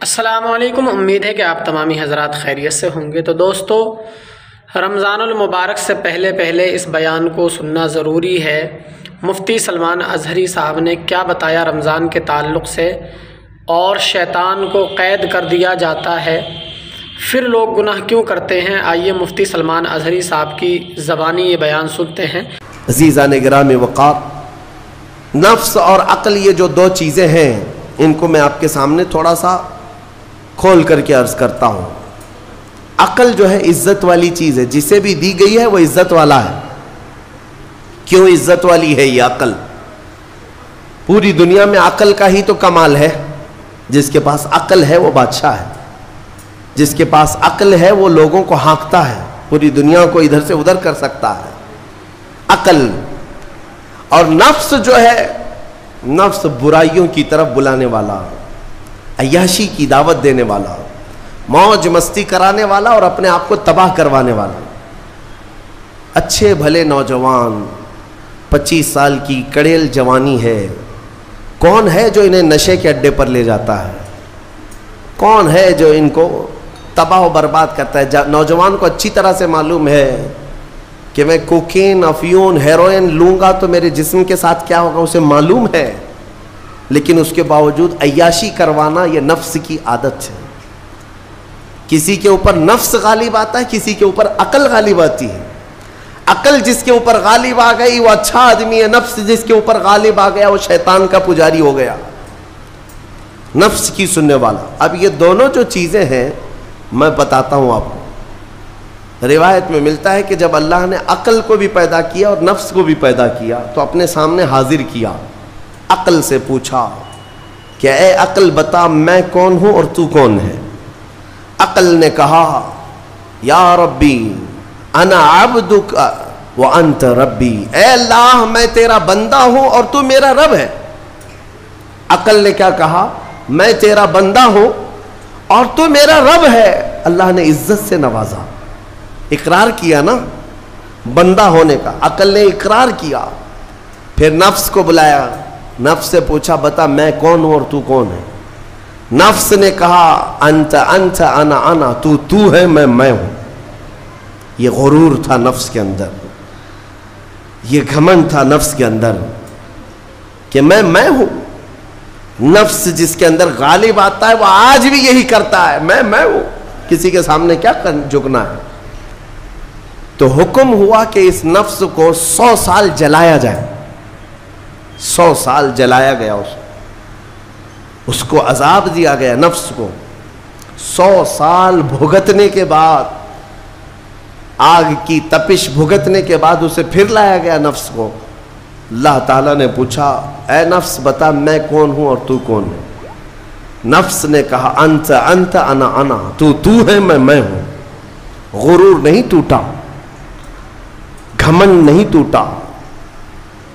السلام علیکم، امید ہے کہ آپ تمامی حضرات خیریت سے ہوں گے۔ تو دوستو، رمضان المبارک سے پہلے اس بیان کو سننا ضروری ہے۔ مفتی سلمان اظہری صاحب نے کیا بتایا رمضان کے تعلق سے، اور شیطان کو قید کر دیا جاتا ہے، پھر لوگ گناہ کیوں کرتے ہیں؟ آئیے مفتی سلمان اظہری صاحب کی زبانی یہ بیان سنتے ہیں۔ عزیزان گرامی وقار، نفس اور عقل یہ جو دو چیزیں ہیں، ان کو میں آپ کے سامنے تھوڑا سا کھول کر کے عرض کرتا ہوں۔ عقل جو ہے عزت والی چیز ہے، جسے بھی دی گئی ہے وہ عزت والا ہے۔ کیوں عزت والی ہے یہ عقل؟ پوری دنیا میں عقل کا ہی تو کمال ہے۔ جس کے پاس عقل ہے وہ بادشاہ ہے، جس کے پاس عقل ہے وہ لوگوں کو ہانکتا ہے، پوری دنیا کو ادھر سے ادھر کر سکتا ہے۔ عقل اور نفس جو ہے، نفس برائیوں کی طرف بلانے والا، عیاشی کی دعوت دینے والا، موج مستی کرانے والا اور اپنے آپ کو تباہ کروانے والا۔ اچھے بھلے نوجوان، 25 سال کی کڑیل جوانی ہے، کون ہے جو انہیں نشے کے اڈے پر لے جاتا ہے؟ کون ہے جو ان کو تباہ و برباد کرتا ہے؟ نوجوان کو اچھی طرح سے معلوم ہے کہ میں کوکین، افیون، ہیروئن لوں گا تو میرے جسم کے ساتھ کیا ہوگا، اسے معلوم ہے، لیکن اس کے باوجود عیاشی کروانا یہ نفس کی عادت ہے۔ کسی کے اوپر نفس غالب آتا ہے، کسی کے اوپر عقل غالب آتی ہے۔ عقل جس کے اوپر غالب آ گئی وہ اچھا آدمی ہے، نفس جس کے اوپر غالب آ گیا وہ شیطان کا پجاری ہو گیا، نفس کی سننے والا۔ اب یہ دونوں جو چیزیں ہیں میں بتاتا ہوں آپ کو۔ روایت میں ملتا ہے کہ جب اللہ نے عقل کو بھی پیدا کیا اور نفس کو بھی پیدا کیا تو اپنے سامنے حاضر کیا، عقل سے پوچھا کہ اے عقل بتا میں کون ہوں اور تو کون ہے؟ عقل نے کہا یا ربی انا عبدک وانت ربی، اے اللہ میں تیرا بندہ ہوں اور تو میرا رب ہے۔ عقل نے کیا کہا؟ میں تیرا بندہ ہوں اور تو میرا رب ہے۔ اللہ نے عزت سے نوازا، اقرار کیا نا بندہ ہونے کا، عقل نے اقرار کیا۔ پھر نفس کو بلایا، نفس سے پوچھا بتا میں کون ہوں اور تو کون ہے؟ نفس نے کہا انت انت انا انا، تو ہے میں ہوں۔ یہ غرور تھا نفس کے اندر، یہ گھمنڈ تھا نفس کے اندر کہ میں ہوں۔ نفس جس کے اندر غالب آتا ہے وہ آج بھی یہی کرتا ہے، میں ہوں، کسی کے سامنے کیا جھکنا ہے۔ تو حکم ہوا کہ اس نفس کو 100 سال جلایا جائے۔ 100 سال جلایا گیا، اس کو عذاب دیا گیا نفس کو۔ 100 سال بھگتنے کے بعد، آگ کی تپش بھگتنے کے بعد اسے پھر لایا گیا نفس کو۔ اللہ تعالیٰ نے پوچھا اے نفس بتا میں کون ہوں اور تو کون ہے؟ نفس نے کہا انت انت انا انا، تو ہے میں ہوں۔ غرور نہیں ٹوٹا، گھمنڈ نہیں ٹوٹا۔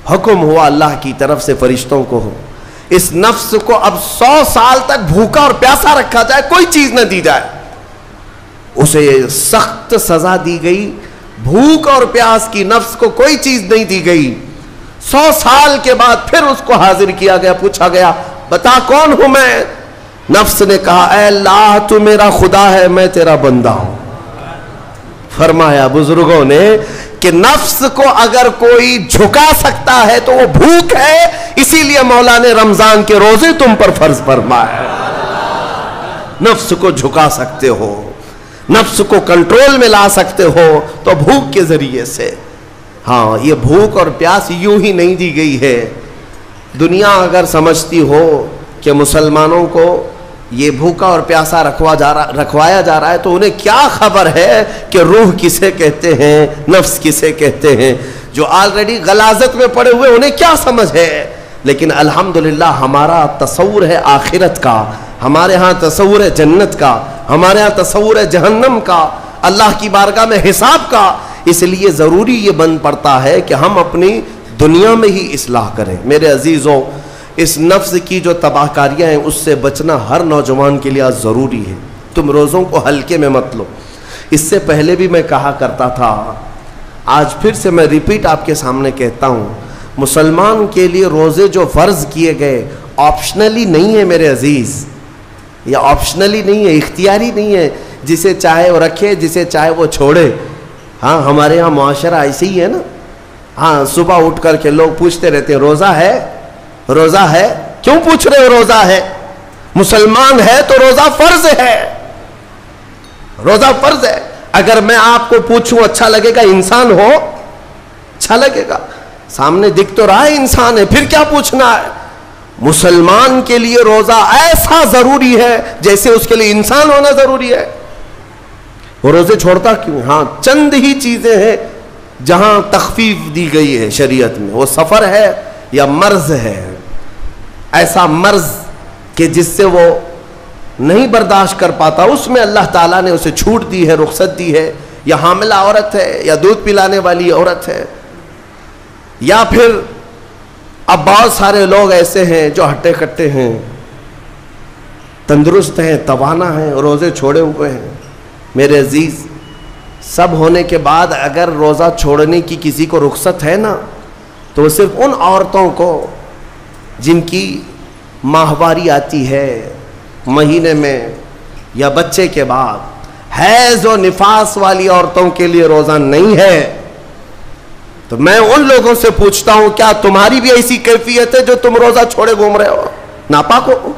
حکم ہوا اللہ کی طرف سے فرشتوں کو، اس نفس کو اب 100 سال تک بھوکا اور پیاسا رکھا جائے، کوئی چیز نہ دی جائے۔ اسے سخت سزا دی گئی، بھوک اور پیاس کی نفس کو کوئی چیز نہیں دی گئی۔ 100 سال کے بعد پھر اس کو حاضر کیا گیا، پوچھا گیا بتا کون ہوں میں؟ نفس نے کہا اے اللہ تو میرا خدا ہے، میں تیرا بندہ ہوں۔ فرمایا بزرگوں نے کہ نفس کو اگر کوئی جھکا سکتا ہے تو وہ بھوک ہے، اسی لیے مولا نے رمضان کے روزے تم پر فرض فرمائے۔ نفس کو جھکا سکتے ہو، نفس کو کنٹرول میں لا سکتے ہو تو بھوک کے ذریعے سے۔ ہاں، یہ بھوک اور پیاس یوں ہی نہیں دی گئی ہے۔ دنیا اگر سمجھتی ہو کہ مسلمانوں کو یہ بھوکا اور پیاسا رکھوایا جا رہا ہے تو انہیں کیا خبر ہے کہ روح کسے کہتے ہیں، نفس کسے کہتے ہیں؟ جو آلریڈی غلاظت میں پڑے ہوئے انہیں کیا سمجھ ہے؟ لیکن الحمدللہ ہمارا تصور ہے آخرت کا، ہمارے ہاں تصور ہے جنت کا، ہمارے ہاں تصور ہے جہنم کا، اللہ کی بارگاہ میں حساب کا۔ اس لیے ضروری یہ بن پڑتا ہے کہ ہم اپنی دنیا میں ہی اصلاح کریں۔ میرے عزیزوں، اس نفس کی جو تباہ کاریاں ہیں اس سے بچنا ہر نوجوان کے لیے آج ضروری ہے۔ تم روزوں کو ہلکے میں مت لو۔ اس سے پہلے بھی میں کہا کرتا تھا، آج پھر سے میں ریپیٹ آپ کے سامنے کہتا ہوں، مسلمان کے لیے روزے جو فرض کیے گئے آپشنلی نہیں ہے میرے عزیز، یہ آپشنلی نہیں ہے، اختیاری نہیں ہے، جسے چاہے وہ رکھے، جسے چاہے وہ چھوڑے. ہاں ہمارے ہاں معاشرہ ایسے ہی ہے نا. ہاں صبح اٹھ کر کے لوگ پوچھتے رہتے ہیں روزہ ہے، روزہ ہے. کیوں پوچھ رہے ہو روزہ ہے؟ مسلمان ہے تو روزہ فرض ہے، روزہ فرض ہے. اگر میں آپ کو پوچھوں اچھا لگے گا؟ انسان ہو اچھا لگے گا، سامنے دکھ تو رہا ہے انسان ہے، پھر کیا پوچھنا ہے؟ مسلمان کے لیے روزہ ایسا ضروری ہے جیسے اس کے لیے انسان ہونا ضروری ہے. وہ روزے چھوڑتا کیوں؟ ہاں چند ہی چیزیں ہیں جہاں تخفیف دی گئی ہے شریعت میں. وہ سفر ہے یا مرض ہے، ایسا مرض کہ جس سے وہ نہیں برداشت کر پاتا، اس میں اللہ تعالیٰ نے اسے چھوٹ دی ہے، رخصت دی ہے. یا حاملہ عورت ہے، یا دودھ پلانے والی عورت ہے، یا پھر اب بہت سارے لوگ ایسے ہیں جو ہٹے کٹے ہیں، تندرست ہیں، توانا ہیں، روزے چھوڑے ہوئے ہیں. میرے عزیز، سب ہونے کے بعد اگر روزہ چھوڑنے کی کسی کو رخصت ہے نا، تو وہ صرف ان عورتوں کو جن کی ماہواری آتی ہے مہینے میں یا بچے کے بعد. حیض و نفاس والی عورتوں کے لیے روزہ نہیں ہے. تو میں ان لوگوں سے پوچھتا ہوں، کیا تمہاری بھی ایسی کیفیت ہے جو تم روزہ چھوڑے گھوم رہے ہو؟ ناپاک ہو؟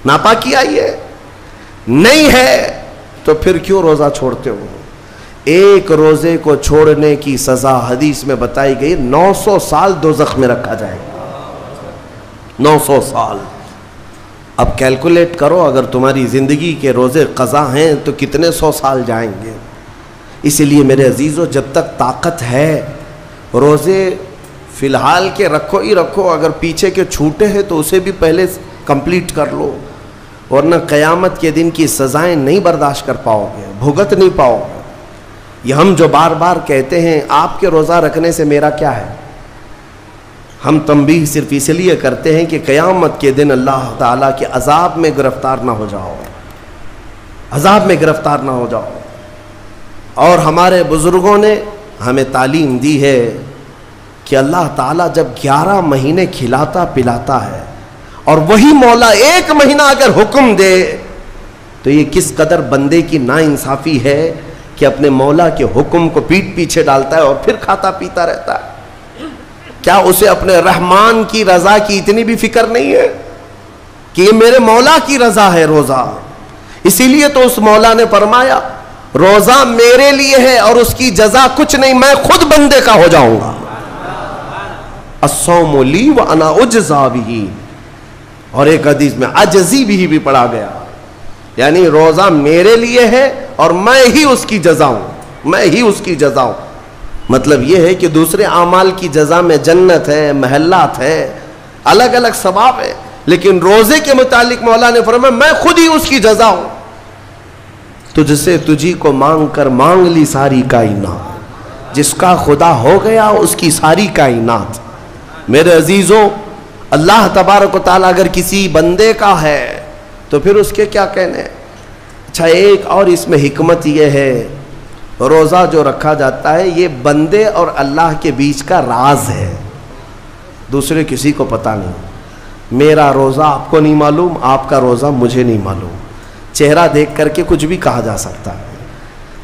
ناپاکی آئی ہے؟ نہیں ہے تو پھر کیوں روزہ چھوڑتے ہو؟ ایک روزے کو چھوڑنے کی سزا حدیث میں بتائی گئی 900 سال دوزخ میں رکھا جائے گا. 900 سال. اب کیلکولیٹ کرو، اگر تمہاری زندگی کے روزے قضا ہیں تو کتنے 100 سال جائیں گے. اسی لیے میرے عزیزو، جب تک طاقت ہے روزے فی الحال کے رکھو ہی رکھو. اگر پیچھے کے چھوٹے ہیں تو اسے بھی پہلے کمپلیٹ کر لو، ورنہ قیامت کے دن کی سزائیں نہیں برداشت کر پاؤ گے، بھگت نہیں پاؤ گے. یہ ہم جو بار بار کہتے ہیں آپ کے روزہ رکھنے سے میرا کیا ہے، ہم تنبیہ صرف اس لیے کرتے ہیں کہ قیامت کے دن اللہ تعالیٰ کے عذاب میں گرفتار نہ ہو جاؤ، عذاب میں گرفتار نہ ہو جاؤ. اور ہمارے بزرگوں نے ہمیں تعلیم دی ہے کہ اللہ تعالیٰ جب 11 مہینے کھلاتا پلاتا ہے اور وہی مولا 1 مہینہ اگر حکم دے تو یہ کس قدر بندے کی ناانصافی ہے کہ اپنے مولا کے حکم کو پیٹ پیچھے ڈالتا ہے اور پھر کھاتا پیتا رہتا ہے. کیا اسے اپنے رحمان کی رضا کی اتنی بھی فکر نہیں ہے کہ یہ میرے مولا کی رضا ہے روزہ؟ اسی لیے تو اس مولا نے فرمایا روزہ میرے لیے ہے اور اس کی جزا کچھ نہیں، میں خود بندے کا ہو جاؤں گا. الصوم لی وانا اجزا بہ. اور ایک حدیث میں عجزی بھی پڑھا گیا، یعنی روزہ میرے لیے ہے اور میں ہی اس کی جزا ہوں، میں ہی اس کی جزا ہوں. مطلب یہ ہے کہ دوسرے اعمال کی جزا میں جنت ہے، محلات ہے، الگ الگ ثواب ہے، لیکن روزے کے متعلق مولا نے فرمایا میں خود ہی اس کی جزا ہوں. تجھ سے تجھی کو مانگ کر مانگ لی ساری کائنات، جس کا خدا ہو گیا اس کی ساری کائنات. میرے عزیزوں، اللہ تبارک و تعالیٰ اگر کسی بندے کا ہے تو پھر اس کے کیا کہنے. اچھا، ایک اور اس میں حکمت یہ ہے، روزہ جو رکھا جاتا ہے یہ بندے اور اللہ کے بیچ کا راز ہے، دوسرے کسی کو پتہ نہیں. میرا روزہ آپ کو نہیں معلوم، آپ کا روزہ مجھے نہیں معلوم. چہرہ دیکھ کر کے کچھ بھی کہا جا سکتا ہے.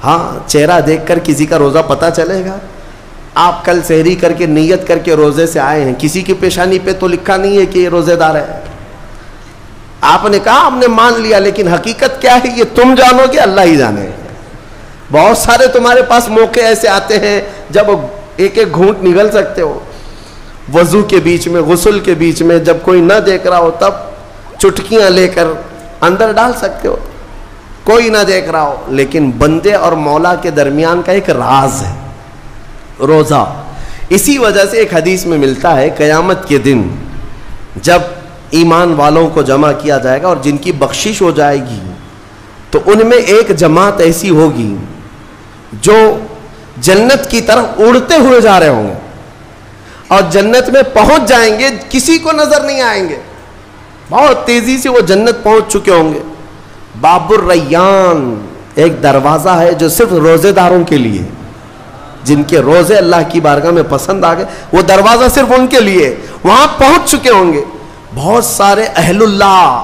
ہاں، چہرہ دیکھ کر کسی کا روزہ پتہ چلے گا. آپ کل سحری کر کے نیت کر کے روزے سے آئے ہیں، کسی کی پیشانی پہ تو لکھا نہیں ہے کہ یہ روزے دار ہے. آپ نے کہا ہم نے مان لیا، لیکن حقیقت کیا ہے یہ تم جانو گے، اللہ ہی جانے. بہت سارے تمہارے پاس موقع ایسے آتے ہیں جب ایک ایک گھونٹ نگل سکتے ہو، وضو کے بیچ میں، غسل کے بیچ میں، جب کوئی نہ دیکھ رہا ہو تب چٹکیاں لے کر اندر ڈال سکتے ہو، کوئی نہ دیکھ رہا ہو. لیکن بندے اور مولا کے درمیان کا ایک راز ہے روزہ. اسی وجہ سے ایک حدیث میں ملتا ہے قیامت کے دن جب ایمان والوں کو جمع کیا جائے گا اور جن کی بخشش ہو جائے گی تو ان میں ایک جماعت ایسی ہوگی جو جنت کی طرف اڑتے ہوئے جا رہے ہوں گے اور جنت میں پہنچ جائیں گے، کسی کو نظر نہیں آئیں گے، بہت تیزی سے وہ جنت پہنچ چکے ہوں گے. باب الریان ایک دروازہ ہے جو صرف روزے داروں کے لیے، جن کے روزے اللہ کی بارگاہ میں پسند آ گئے، وہ دروازہ صرف ان کے لیے. وہاں پہنچ چکے ہوں گے بہت سارے اہل اللہ،